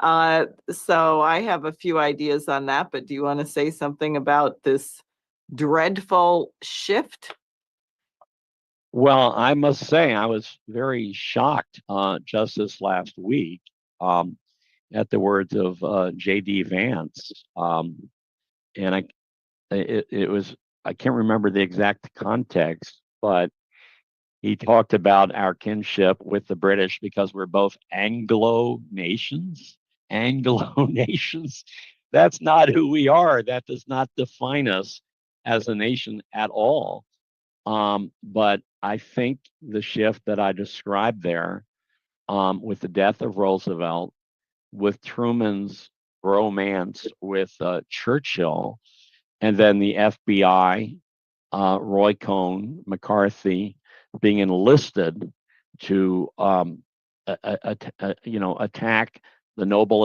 So I have a few ideas on that, but do you want to say something about this dreadful shift? Well, I must say I was very shocked just this last week at the words of J.D. Vance. And it was, I can't remember the exact context, but he talked about our kinship with the British because we're both Anglo nations. Anglo nations. That's not who we are. That does not define us as a nation at all. But I think the shift that I described there, with the death of Roosevelt, with Truman's romance with Churchill, and then the FBI, Roy Cohn, McCarthy, being enlisted to attack the noble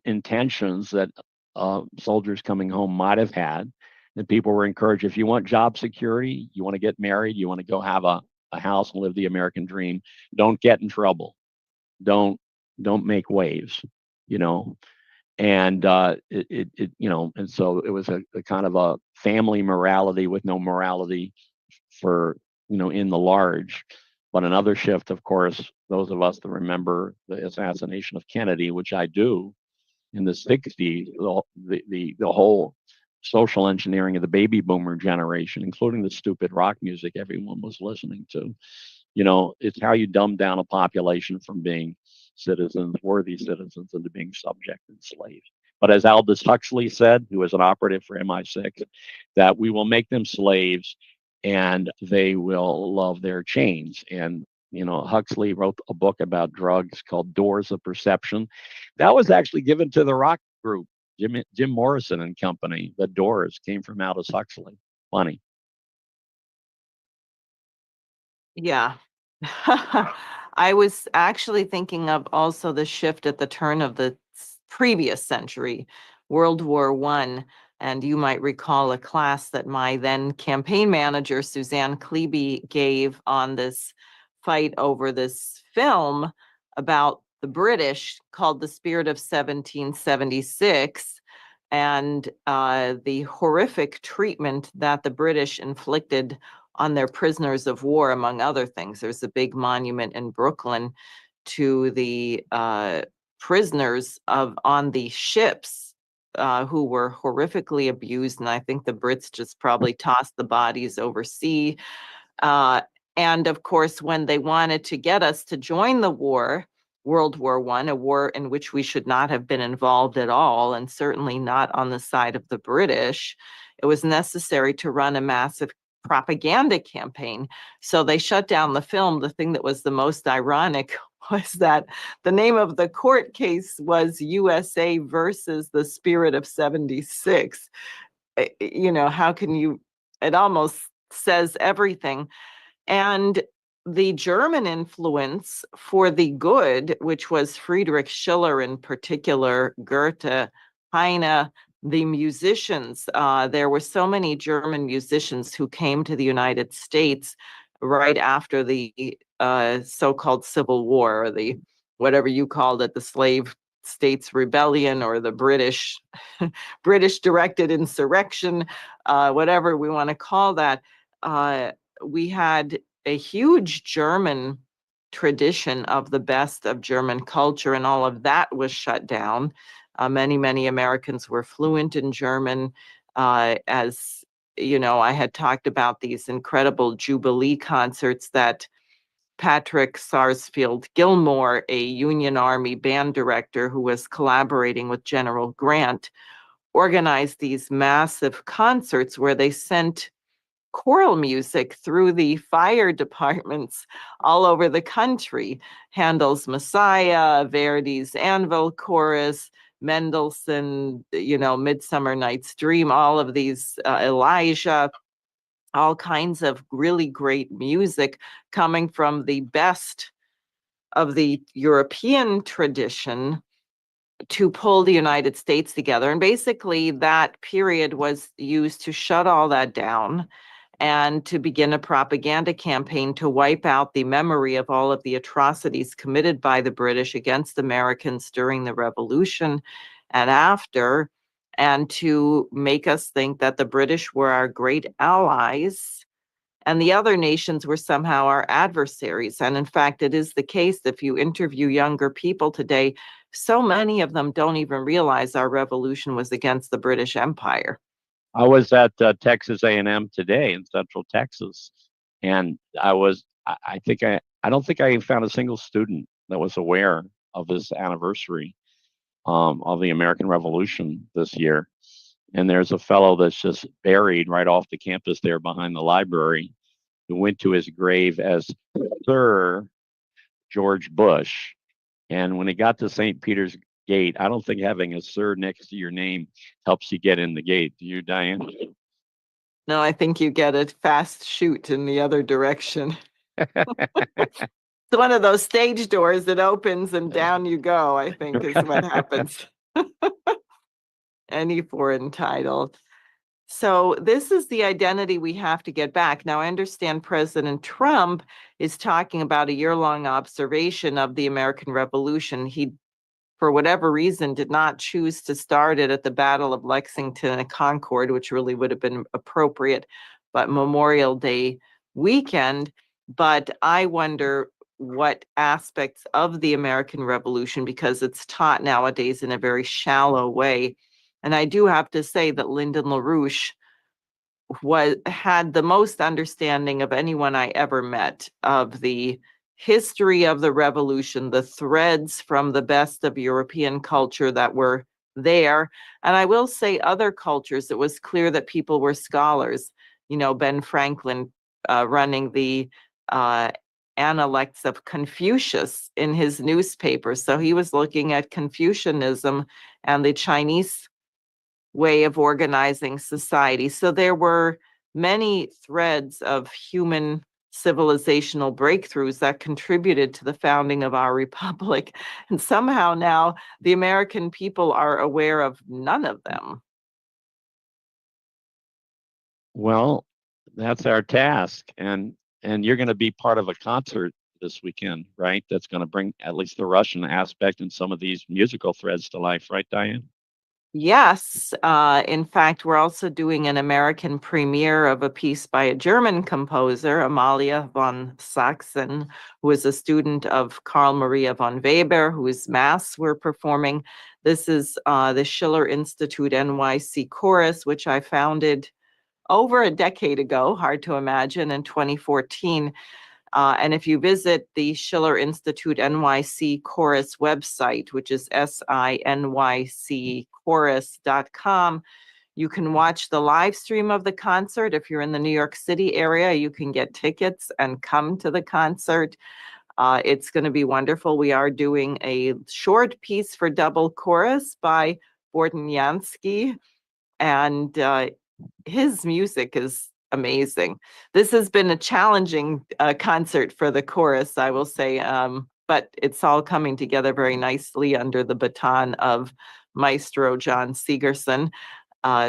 intentions that soldiers coming home might have had, And people were encouraged, if you want job security, you want to get married, you want to go have a house and live the American dream, don't get in trouble. Don't make waves, you know. And and so it was a kind of a family morality with no morality for, in the large. But another shift, of course, those of us that remember the assassination of Kennedy, which I do, in the 60s, the whole social engineering of the baby boomer generation, including the stupid rock music everyone was listening to. It's how you dumb down a population from being citizens, worthy citizens, into being subject and slaves. But as Aldous Huxley said, who was an operative for MI6, that we will make them slaves and they will love their chains. And Huxley wrote a book about drugs called Doors of Perception. That was actually given to the rock group, Jim Morrison and company. The Doors came from Aldous Huxley. Funny. Yeah. I was actually thinking of also the shift at the turn of the previous century, World War I. And you might recall a class that my then campaign manager, Suzanne Klebe, gave on this fight over this film about the British called The Spirit of 1776, and the horrific treatment that the British inflicted on their prisoners of war, among other things. There's a big monument in Brooklyn to the prisoners on the ships who were horrifically abused, and I think the Brits just probably tossed the bodies overseas. And of course, when they wanted to get us to join the war, World War I, a war in which we should not have been involved at all, and certainly not on the side of the British, it was necessary to run a massive propaganda campaign. So they shut down the film. The thing that was the most ironic was that the name of the court case was USA versus the Spirit of 76. How can you, it almost says everything. And the German influence for the good, which was Friedrich Schiller in particular, Goethe, Heine, the musicians, there were so many German musicians who came to the United States right after the so-called Civil War, or the whatever you called it, the Slave States Rebellion, or the British directed insurrection, whatever we want to call that. We had a huge German tradition of the best of German culture, and all of that was shut down. Many Americans were fluent in German. As I had talked about these incredible Jubilee concerts that Patrick Sarsfield Gilmore, a Union Army band director who was collaborating with General Grant, organized these massive concerts where they sent choral music through the fire departments all over the country. Handel's Messiah, Verdi's Anvil Chorus, Mendelssohn, Midsummer Night's Dream, all of these, Elijah, all kinds of really great music coming from the best of the European tradition to pull the United States together. And basically that period was used to shut all that down and to begin a propaganda campaign to wipe out the memory of all of the atrocities committed by the British against Americans during the Revolution and after, and to make us think that the British were our great allies and the other nations were somehow our adversaries. And in fact, it is the case. If you interview younger people today, so many of them don't even realize our revolution was against the British Empire. I was at Texas A&M today in Central Texas, and I don't think I found a single student that was aware of this anniversary of the American Revolution this year. And there's a fellow that's just buried right off the campus there behind the library, who went to his grave as Sir George Bush. And when he got to St. Peter's Gate, I don't think having a sir next to your name helps you get in the gate. Do you, Diane? No, I think you get a fast shoot in the other direction. It's one of those stage doors that opens and down you go, I think is what happens. Any foreign title. So this is the identity we have to get back. Now, I understand President Trump is talking about a year-long observation of the American Revolution. He, for whatever reason, did not choose to start it at the Battle of Lexington and Concord, which really would have been appropriate, but Memorial Day weekend. But I wonder what aspects of the American Revolution, because it's taught nowadays in a very shallow way. And I do have to say that Lyndon LaRouche had the most understanding of anyone I ever met of the history of the revolution, the threads from the best of European culture that were there. And I will say other cultures, it was clear that people were scholars. You know, Ben Franklin running the Analects of Confucius in his newspaper. So he was looking at Confucianism and the Chinese way of organizing society. So there were many threads of human civilizational breakthroughs that contributed to the founding of our republic. And somehow now the American people are aware of none of them. Well, that's our task, and you're going to be part of a concert this weekend, right? That's going to bring at least the Russian aspect and some of these musical threads to life, right, Diane? Yes. In fact, we're also doing an American premiere of a piece by a German composer, Amalia von Sachsen, who is a student of Carl Maria von Weber, whose mass we're performing. This is the Schiller Institute NYC Chorus, which I founded over a decade ago, hard to imagine, in 2014. And if you visit the Schiller Institute NYC Chorus website, which is sinycchorus.com, you can watch the live stream of the concert. If you're in the New York City area, you can get tickets and come to the concert. It's going to be wonderful. We are doing a short piece for double chorus by Bortniansky, and his music is amazing. This has been a challenging concert for the chorus, I will say, but it's all coming together very nicely under the baton of Maestro John Segerson.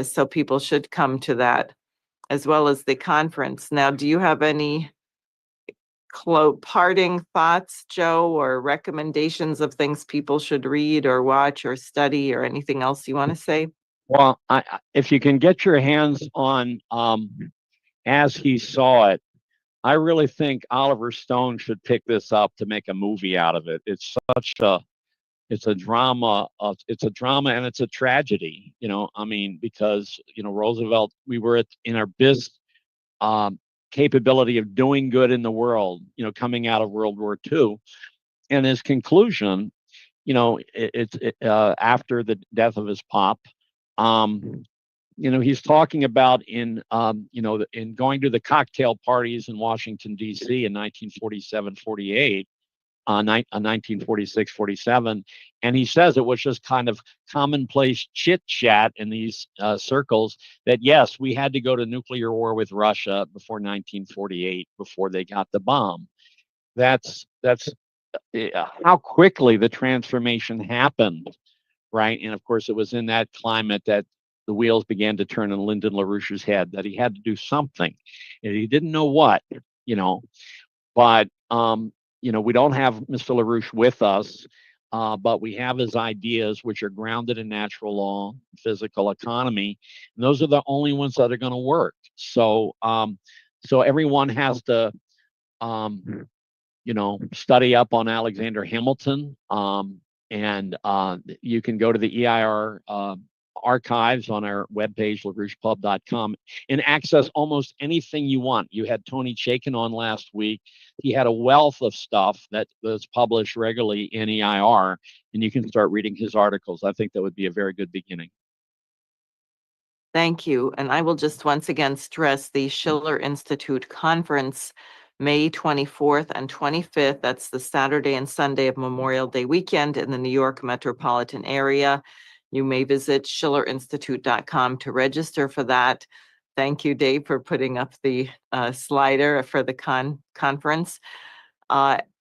So people should come to that, as well as the conference. Now, do you have any parting thoughts, Joe, or recommendations of things people should read or watch or study, or anything else you want to say? Well, if you can get your hands on As He Saw It, I really think Oliver Stone should pick this up to make a movie out of it. It's a drama and it's a tragedy, I mean, because Roosevelt, we were in our best capability of doing good in the world, coming out of World War II, and his conclusion, it's after the death of his pop, he's talking about in going to the cocktail parties in Washington, D.C. in 1947, 48, 1946, 47. And he says it was just kind of commonplace chit chat in these circles that, yes, we had to go to nuclear war with Russia before 1948, before they got the bomb. That's how quickly the transformation happened, right? And of course, it was in that climate that the wheels began to turn in Lyndon LaRouche's head, that he had to do something, and he didn't know what, but we don't have Mr. LaRouche with us, but we have his ideas, which are grounded in natural law, physical economy, and those are the only ones that are going to work. So everyone has to study up on Alexander Hamilton, and you can go to the EIR archives on our webpage, LaRouchePub.com, and access almost anything you want. You had Tony Chaikin on last week. He had a wealth of stuff that was published regularly in EIR, and you can start reading his articles. I think that would be a very good beginning. Thank you. And I will just once again stress the Schiller Institute Conference, May 24th and 25th. That's the Saturday and Sunday of Memorial Day weekend in the New York metropolitan area. You may visit schillerinstitute.com to register for that. Thank you, Dave, for putting up the slider for the conference.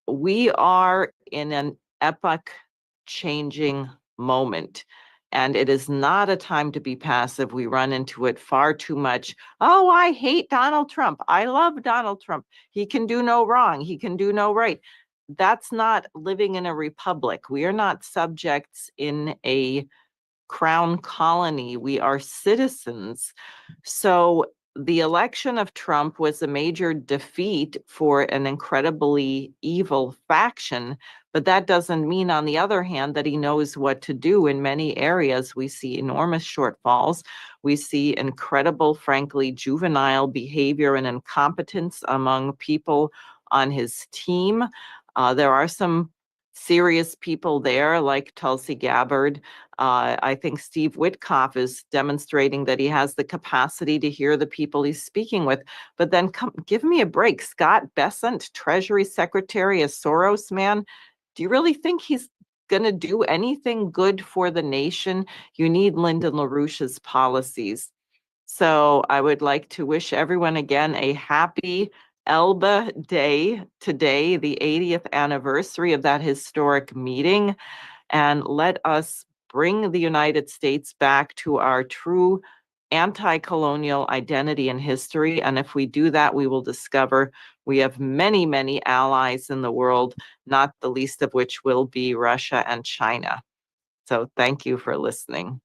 We are in an epoch-changing moment. And it is not a time to be passive. We run into it far too much. Oh, I hate Donald Trump. I love Donald Trump. He can do no wrong. He can do no right. That's not living in a republic. We are not subjects in a crown colony. We are citizens. So the election of Trump was a major defeat for an incredibly evil faction, but that doesn't mean, on the other hand, that he knows what to do. In many areas, we see enormous shortfalls. We see incredible, frankly, juvenile behavior and incompetence among people on his team. There are some serious people there, like Tulsi Gabbard. I think Steve Witkoff is demonstrating that he has the capacity to hear the people he's speaking with. But then give me a break. Scott Bessent, Treasury Secretary, a Soros man. Do you really think he's going to do anything good for the nation? You need Lyndon LaRouche's policies. So I would like to wish everyone again a happy Elba Day today, the 80th anniversary of that historic meeting. And let us bring the United States back to our true anti-colonial identity and history. And if we do that, we will discover we have many, many allies in the world, not the least of which will be Russia and China. So thank you for listening.